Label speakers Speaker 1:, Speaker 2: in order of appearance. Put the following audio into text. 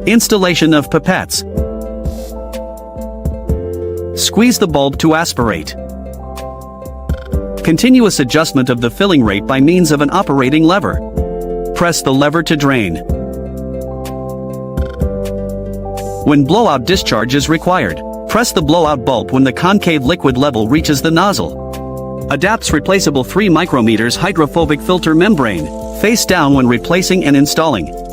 Speaker 1: Installation of pipettes. Squeeze the bulb to aspirate. Continuous adjustment of the filling rate by means of an operating lever. Press the lever to drain. When blowout discharge is required, press the blowout bulb when the concave liquid level reaches the nozzle. Adapts replaceable 3 micrometers hydrophobic filter membrane, face down when replacing and installing.